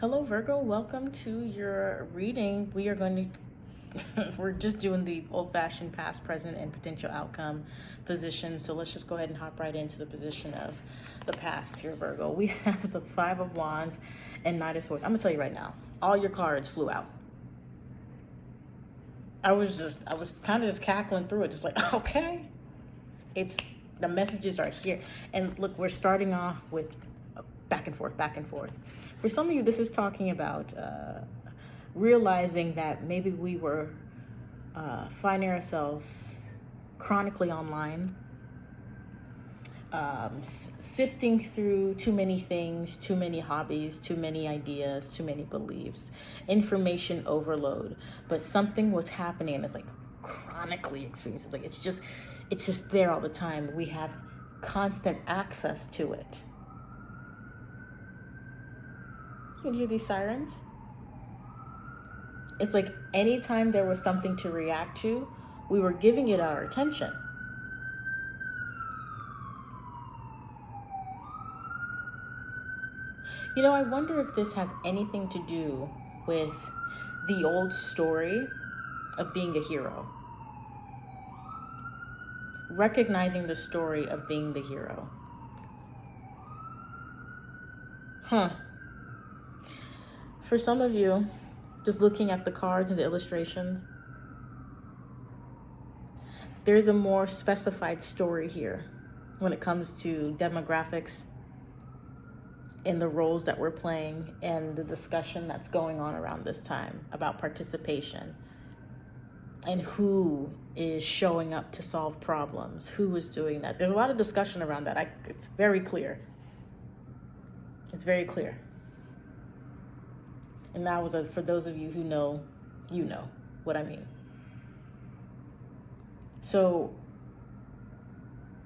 Hello, Virgo. Welcome to your reading. We are going to, we're just doing the old-fashioned past, present, and potential outcome position. So let's just go ahead and hop right into the position of the past here, Virgo. We have the Five of Wands and Knight of Swords. I'm going to tell you right now, all your cards flew out. I was kind of just cackling through it, just like, okay. The messages are here. And look, we're starting off with back and forth, back and forth. For some of you, this is talking about realizing that maybe we were finding ourselves chronically online, sifting through too many things, too many hobbies, too many ideas, too many beliefs, information overload. But something was happening, and it's like chronically experienced. It's like it's just there all the time. We have constant access to it. You can hear these sirens? It's like anytime there was something to react to, we were giving it our attention. You know, I wonder if this has anything to do with the old story of being a hero. Recognizing the story of being the hero. For some of you, just looking at the cards and the illustrations, there's a more specified story here when it comes to demographics and the roles that we're playing and the discussion that's going on around this time about participation and who is showing up to solve problems, who is doing that. There's a lot of discussion around that. It's very clear. It's very clear. And that was for those of you who know, you know what I mean. So,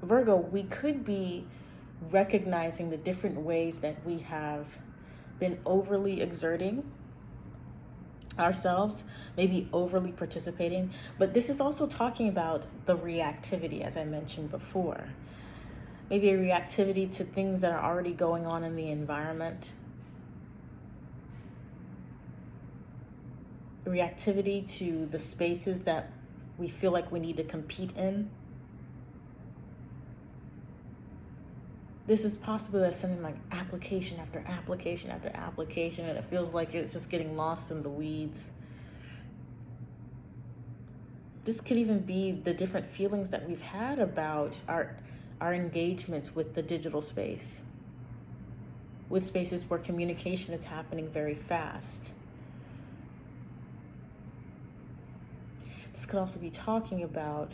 Virgo, we could be recognizing the different ways that we have been overly exerting ourselves, maybe overly participating. But this is also talking about the reactivity, as I mentioned before. Maybe a reactivity to things that are already going on in the environment. Reactivity to the spaces that we feel like we need to compete in. This is possibly as something like application after application after application, and it feels like it's just getting lost in the weeds. This could even be the different feelings that we've had about our engagements with the digital space, with spaces where communication is happening very fast. This could also be talking about,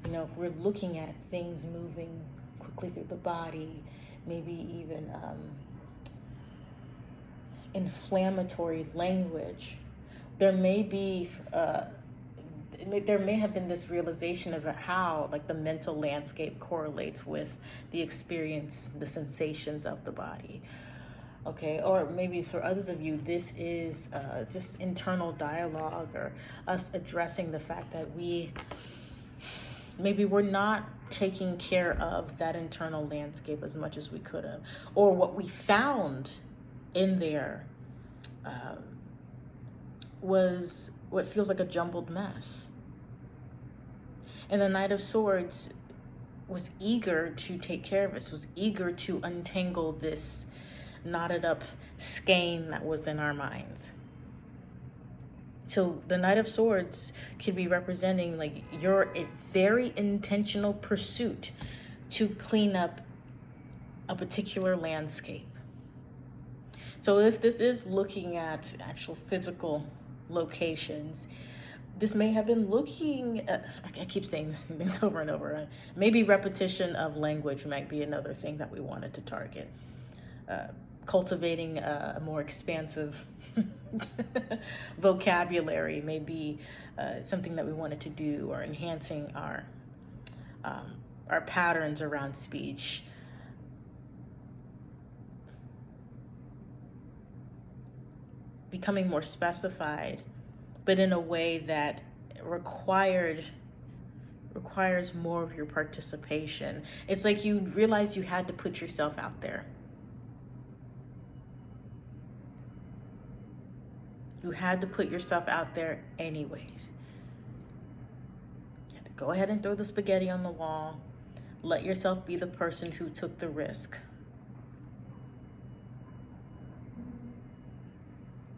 you know, if we're looking at things moving quickly through the body, maybe even inflammatory language. There may have been this realization of how like the mental landscape correlates with the experience, the sensations of the body. Okay, or maybe for others of you, this is just internal dialogue or us addressing the fact that maybe we're not taking care of that internal landscape as much as we could have, or what we found in there was what feels like a jumbled mess. And the Knight of Swords was eager to take care of us, was eager to untangle this knotted up skein that was in our minds. So the Knight of Swords could be representing like your very intentional pursuit to clean up a particular landscape. So if this is looking at actual physical locations, this may have been looking at, I keep saying the same things over and over. Maybe repetition of language might be another thing that we wanted to target. Cultivating a more expansive vocabulary may be something that we wanted to do, or enhancing our patterns around speech. Becoming more specified, but in a way that requires more of your participation. It's like you realized you had to put yourself out there. You had to put yourself out there anyways. You had to go ahead and throw the spaghetti on the wall. Let yourself be the person who took the risk.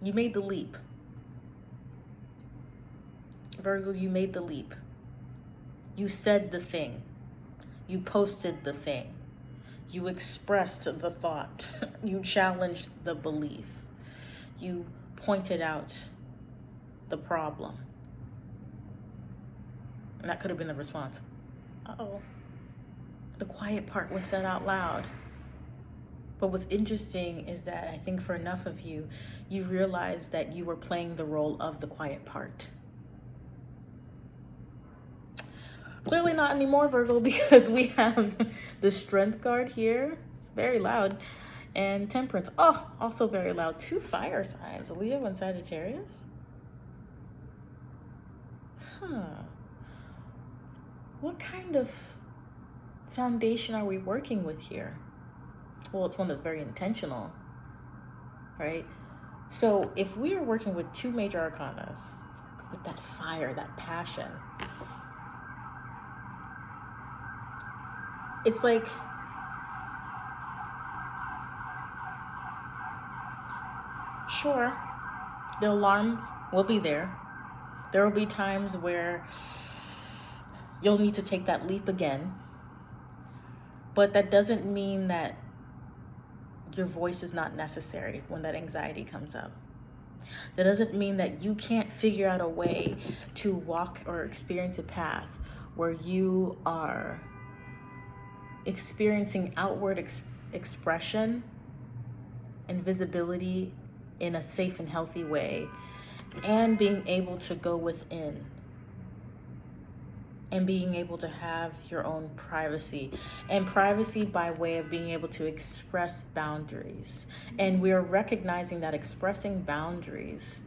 You made the leap. Virgo, you made the leap. You said the thing. You posted the thing. You expressed the thought. You challenged the belief. You pointed out the problem. And that could have been the response. Uh-oh. The quiet part was said out loud. But what's interesting is that I think for enough of you, you realized that you were playing the role of the quiet part. Clearly not anymore, Virgo, because we have the Strength card here. It's very loud. And Temperance. Oh, also very loud. 2 fire signs, Leo and Sagittarius. What kind of foundation are we working with here? Well, it's one that's very intentional, right? So if we are working with 2 major arcanas, with that fire, that passion, it's like sure, the alarm will be there. There will be times where you'll need to take that leap again. But that doesn't mean that your voice is not necessary when that anxiety comes up. That doesn't mean that you can't figure out a way to walk or experience a path where you are experiencing outward expression and visibility in a safe and healthy way, and being able to go within and being able to have your own privacy, and privacy by way of being able to express boundaries. And we are recognizing that expressing boundaries,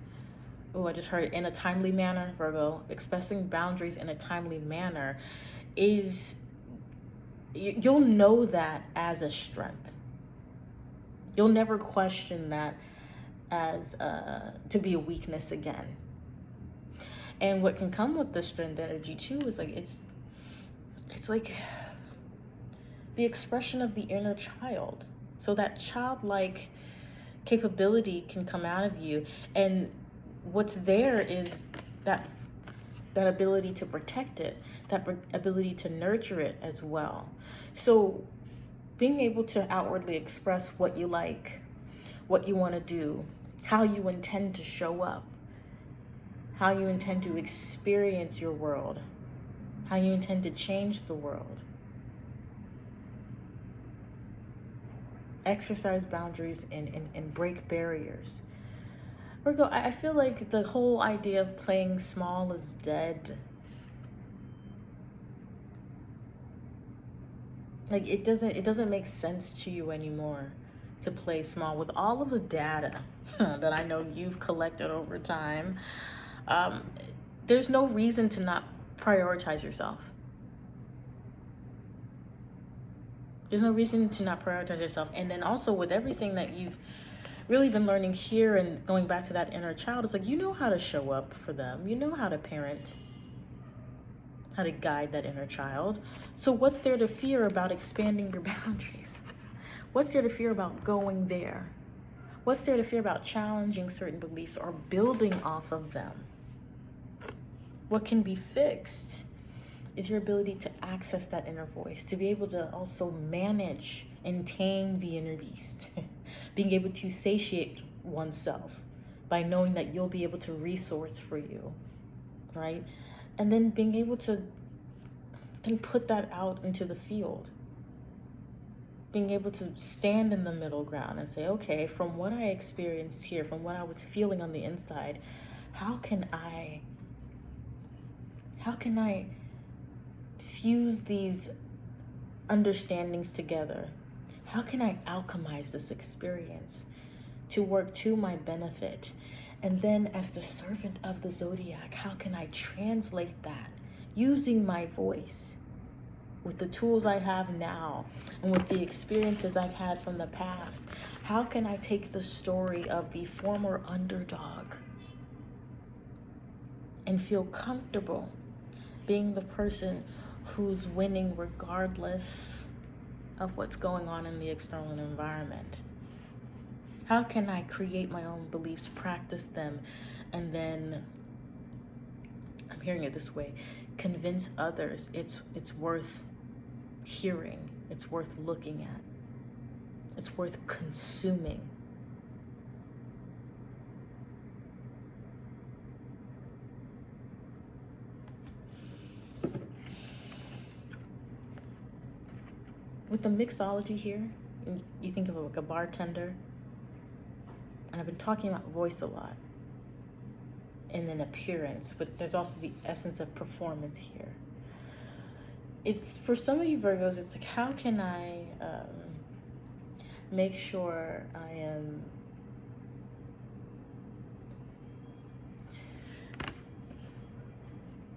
I just heard it, in a timely manner, Virgo, expressing boundaries in a timely manner is, you'll know that as a strength. You'll never question that as to be a weakness again. And what can come with the strength energy too is like it's like the expression of the inner child. So that childlike capability can come out of you, and what's there is that ability to protect it, that ability to nurture it as well. So being able to outwardly express what you like, what you want to do, how you intend to show up, how you intend to experience your world, how you intend to change the world. Exercise boundaries and break barriers. Virgo, I feel like the whole idea of playing small is dead. Like it doesn't make sense to you anymore to play small with all of the data that I know you've collected over time. There's no reason to not prioritize yourself. There's no reason to not prioritize yourself. And then also with everything that you've really been learning here and going back to that inner child, it's like you know how to show up for them. You know how to parent, how to guide that inner child. So what's there to fear about expanding your boundaries? What's there to fear about going there? What's there to fear about challenging certain beliefs or building off of them? What can be fixed is your ability to access that inner voice, to be able to also manage and tame the inner beast, being able to satiate oneself by knowing that you'll be able to resource for you, right? And then being able to then put that out into the field. Being able to stand in the middle ground and say, okay, from what I experienced here, from what I was feeling on the inside, how can I fuse these understandings together? How can I alchemize this experience to work to my benefit? And then as the servant of the zodiac, how can I translate that using my voice with the tools I have now and with the experiences I've had from the past? How can I take the story of the former underdog and feel comfortable being the person who's winning regardless of what's going on in the external environment? How can I create my own beliefs, practice them, and then, I'm hearing it this way, convince others it's worth hearing, it's worth looking at, it's worth consuming? With the mixology here, you think of like a bartender, and I've been talking about voice a lot, and then appearance, but there's also the essence of performance here. It's, for some of you Virgos, it's like, how can I make sure I am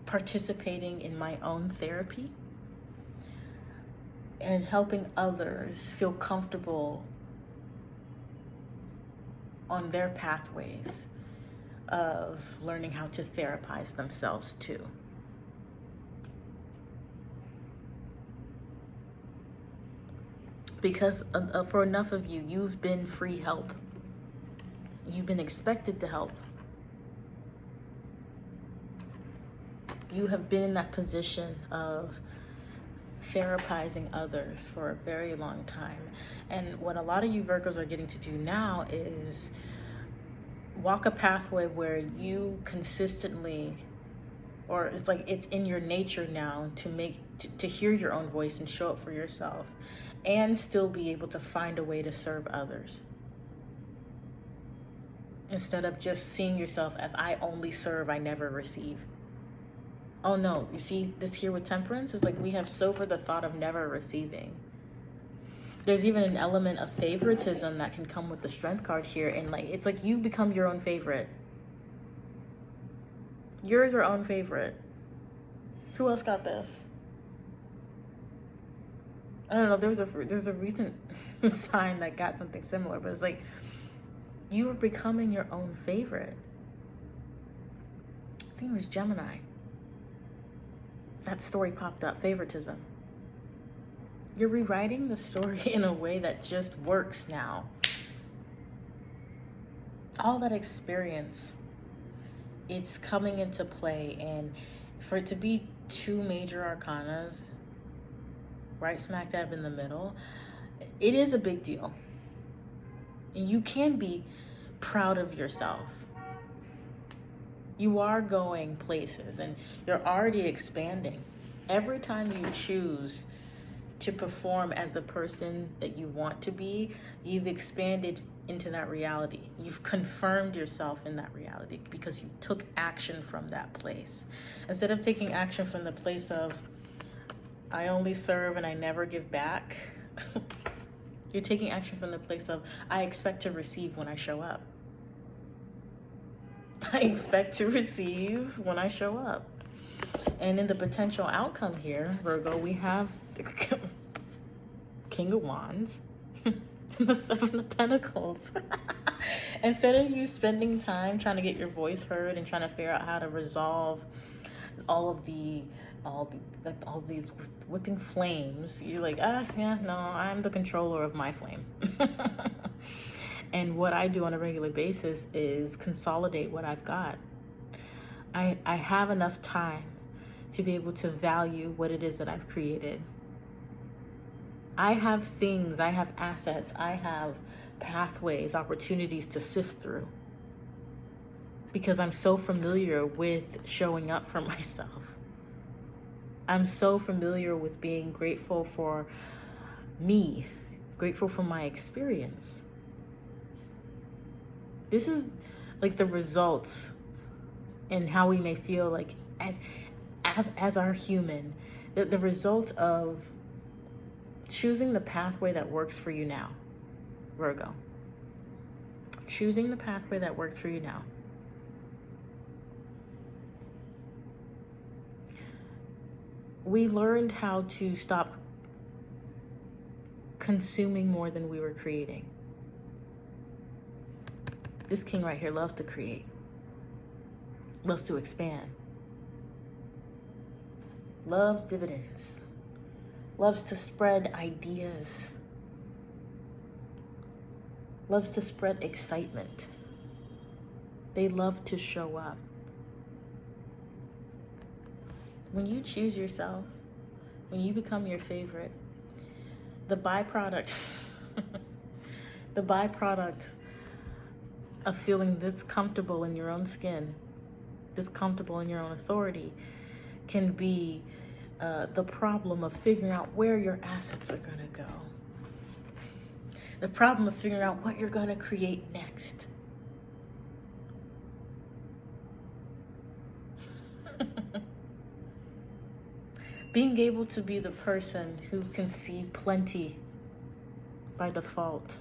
participating in my own therapy and helping others feel comfortable on their pathways of learning how to therapize themselves too. Because for enough of you, you've been free help. You've been expected to help. You have been in that position of therapizing others for a very long time. And what a lot of you Virgos are getting to do now is walk a pathway where you consistently, or it's like it's in your nature now to hear your own voice and show up for yourself, and still be able to find a way to serve others. Instead of just seeing yourself as, I only serve, I never receive. Oh no, you see this here with temperance? It's like we have sober the thought of never receiving. There's even an element of favoritism that can come with the strength card here. And like, it's like you become your own favorite. You're your own favorite. Who else got this? I don't know, there's a recent sign that got something similar, but it's like, you are becoming your own favorite. I think it was Gemini. That story popped up, favoritism. You're rewriting the story in a way that just works now. All that experience, it's coming into play, and for it to be two major arcanas, right smack dab in the middle, it is a big deal. And you can be proud of yourself. You are going places and you're already expanding. Every time you choose to perform as the person that you want to be, you've expanded into that reality. You've confirmed yourself in that reality because you took action from that place. Instead of taking action from the place of, I only serve and I never give back, you're taking action from the place of, I expect to receive when I show up. I expect to receive when I show up. And in the potential outcome here, Virgo, we have the King of Wands and the Seven of Pentacles. Instead of you spending time trying to get your voice heard and trying to figure out how to resolve all these whipping flames, you're like, yeah, no, I'm the controller of my flame. And what I do on a regular basis is consolidate what I've got. I have enough time to be able to value what it is that I've created. I have things, I have assets, I have pathways, opportunities to sift through. Because I'm so familiar with showing up for myself. I'm so familiar with being grateful for me, grateful for my experience. This is like the results and how we may feel like as our human, the result of choosing the pathway that works for you now, Virgo. Choosing the pathway that works for you now. We learned how to stop consuming more than we were creating. This king right here loves to create, loves to expand. loves dividends, loves to spread ideas, loves to spread excitement. They love to show up. When you choose yourself, when you become your favorite, the byproduct, the byproduct of feeling this comfortable in your own skin, this comfortable in your own authority, can be the problem of figuring out where your assets are gonna go. The problem of figuring out what you're gonna create next. Being able to be the person who can see plenty by default,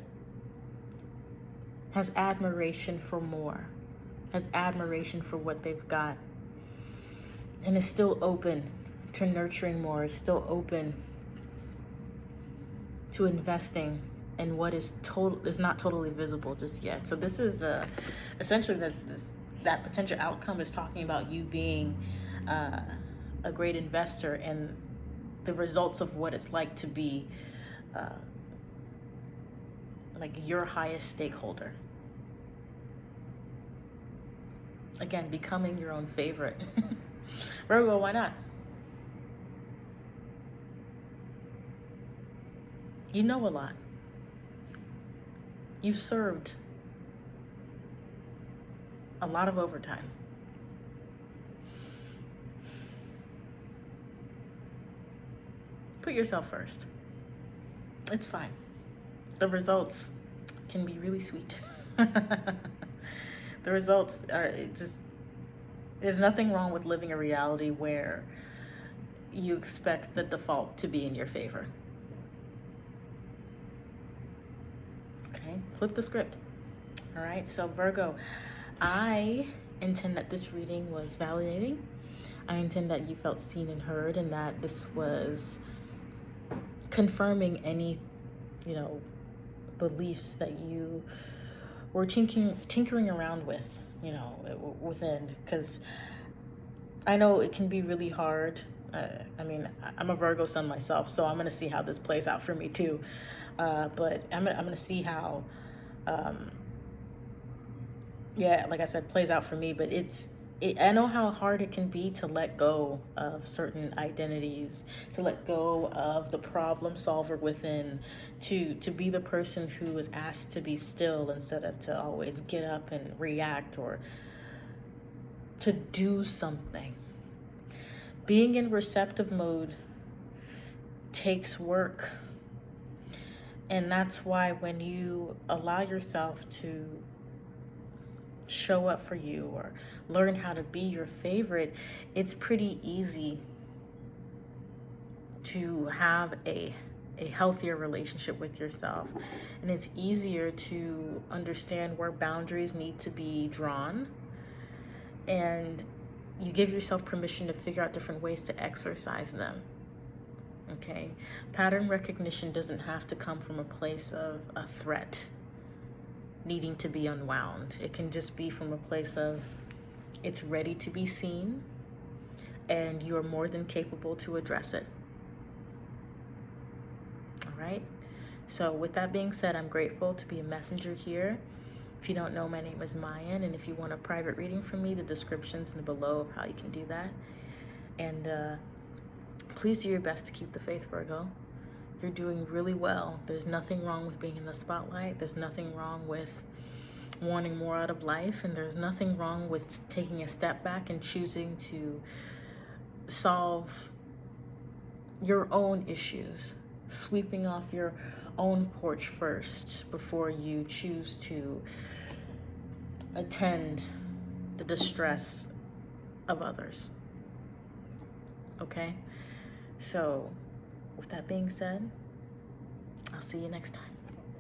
has admiration for more, has admiration for what they've got, and is still open to nurturing more, is still open to investing in what is not totally visible just yet. So this is essentially that potential outcome is talking about you being a great investor and the results of what it's like to be like your highest stakeholder. Again, becoming your own favorite. Virgo, why not? You know a lot. You've served a lot of overtime. Put yourself first. It's fine. The results can be really sweet. The results are just, there's nothing wrong with living a reality where you expect the default to be in your favor. Okay, flip the script. All right, so Virgo, I intend that this reading was validating. I intend that you felt seen and heard, and that this was confirming any, beliefs that you were tinkering around with, within, because I know it can be really hard. I'm a Virgo sun myself, so I'm gonna see how this plays out for me too. But I'm gonna see how, like I said, plays out for me. But I know how hard it can be to let go of certain identities, to let go of the problem solver within, to be the person who is asked to be still instead of to always get up and react or to do something. Being in receptive mode takes work. And that's why when you allow yourself to show up for you or learn how to be your favorite, it's pretty easy to have a healthier relationship with yourself. And it's easier to understand where boundaries need to be drawn. And you give yourself permission to figure out different ways to exercise them. Okay? Pattern recognition doesn't have to come from a place of a threat needing to be unwound. It can just be from a place of it's ready to be seen and you are more than capable to address it. All right? So with that being said, I'm grateful to be a messenger here. If you don't know, my name is Mayan, and if you want a private reading from me, the description's below of how you can do that. And please do your best to keep the faith, Virgo. You're doing really well. There's nothing wrong with being in the spotlight. There's nothing wrong with wanting more out of life. And there's nothing wrong with taking a step back and choosing to solve your own issues. Sweeping off your own porch first before you choose to attend the distress of others. Okay? So, with that being said, I'll see you next time.